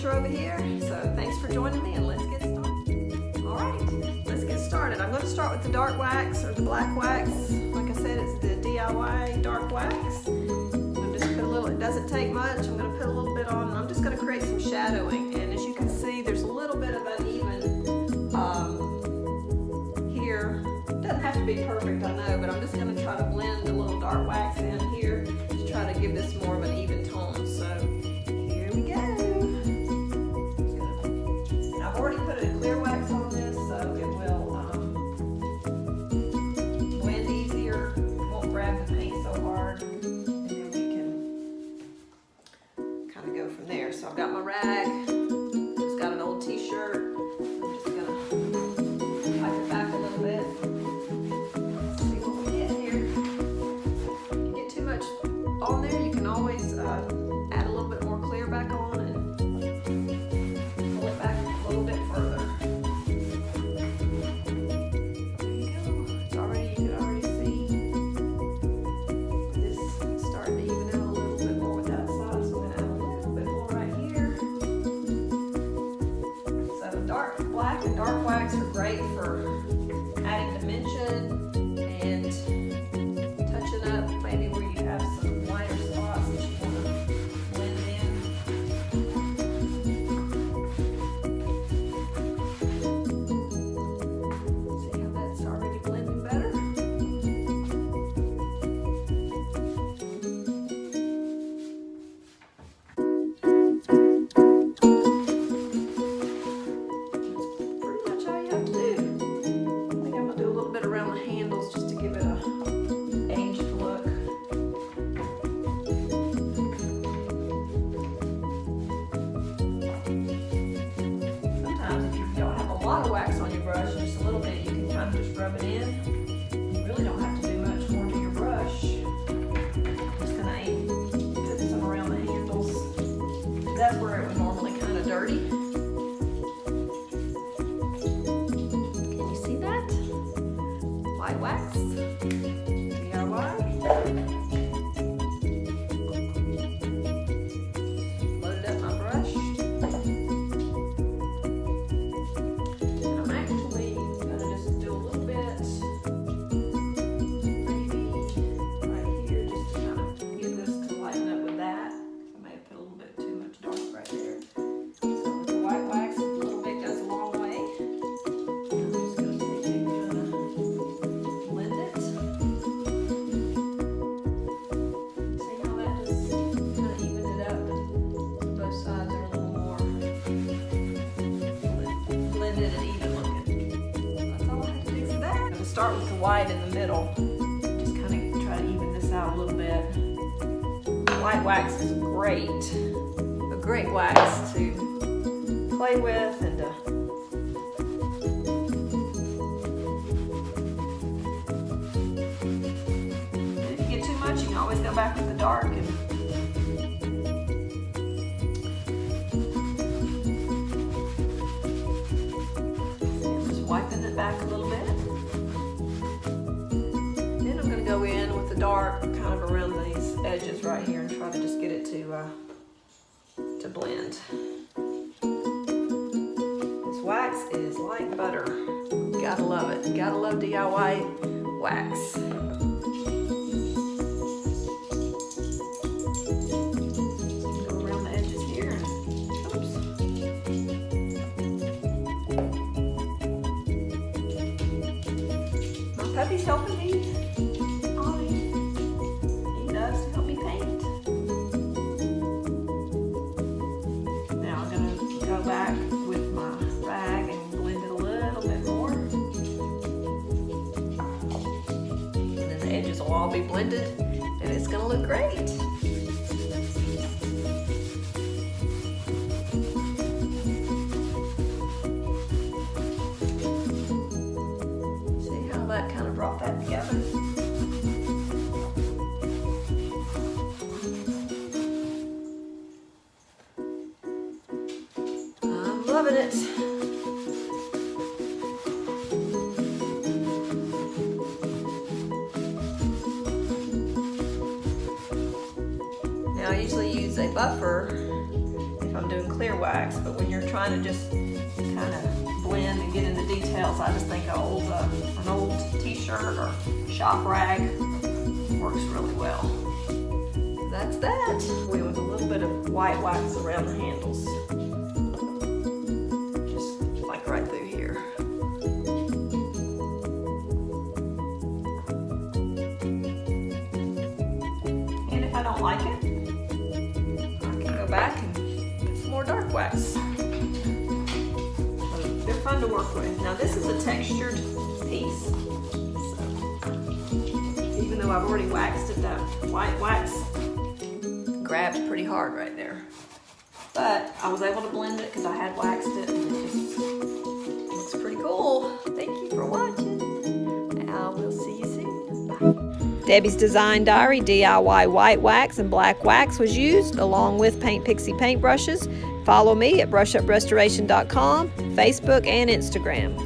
furniture over here. So thanks for joining me, and let's get started. All right, let's get started. I'm going to start with the dark wax or the black wax. Like I said, it's the DIY dark wax. I'm just put a little. It doesn't take much. I'm going to put a little bit on, and I'm just going to create some shadowing. And as you can see, there's a little bit of uneven here. It doesn't have to be perfect, I know, but I'm just going to try to blend a little dark wax in here to try to give this more of an even tone. So here we go. And I've already put a clear wax on this, so it will blend easier. It won't grab the paint so hard, and then we can kind of go from there. So I've got my rag. Just got an old t-shirt. I'm just gonna pipe it back a little bit. See what we get here. If you get too much on there, you can always add a little bit more clear back on and pull it back a little bit further. There you go. It's already, you can already see this starting to even out a little bit more with that side. So I'm gonna add a little bit more right here. So dark black and dark wax are great for adding dimension and touching up maybe where you have some lighter spots that you want to blend in. See how that's already blending better? Pretty much all you have to do. I think I'm going to do a little bit around the handles just to give it a aged look. Sometimes if you don't have a lot of wax on your brush, just a little bit, you can kind of just rub it in. You really don't have to do much more to your brush. Just kind of put some around the handles. That's where it would normally kind of dirty. Can you see that? White wax. DIY. Loaded up my brush. And I'm actually going to just do a little bit, maybe right here, just to kind of get this to lighten up with that. I may have put a little bit too much dark right there. So with the white wax, a little bit goes a long way. I'm just going to take it and kind of blend it. See how that just kind of evened it up? Both sides are a little more blended and even looking. That's all I have to do for that. I'm going to start with the white in the middle. Just kind of try to even this out a little bit. White wax is a great wax to play with and to if you get too much, you can always go back with the dark and just wiping it back a little bit. Then I'm going to go in with the dark kind of around these edges right here and try to just get it to blend. This wax is like butter. Gotta love it. Gotta love DIY wax. Go around the edges here. Oops. My puppy's helping me. Ollie. He does to help me paint. Now I'm going to go back with my rag and blend it a little bit more. And then the edges will all be blended and it's going to look great. See how that kind of brought that together? I'm loving it. Now I usually use a buffer if I'm doing clear wax, but when you're trying to just kind of blend and get in the details, I just think an old t-shirt or shop rag works really well. So that's that. We with a little bit of white wax around the handles, just like right through here. And if I don't like it, I can go back and put some more dark wax. They're fun to work with. Now this is a textured piece, so even though I've already waxed it, that white wax grabs pretty hard right there. But I was able to blend it because I had waxed it, and it just looks pretty cool. Thank you for watching. I will see you soon. Bye. Debbie's Design Diary DIY white wax and black wax was used, along with Paint Pixie paintbrushes. Follow me at brushuprestoration.com, Facebook, and Instagram.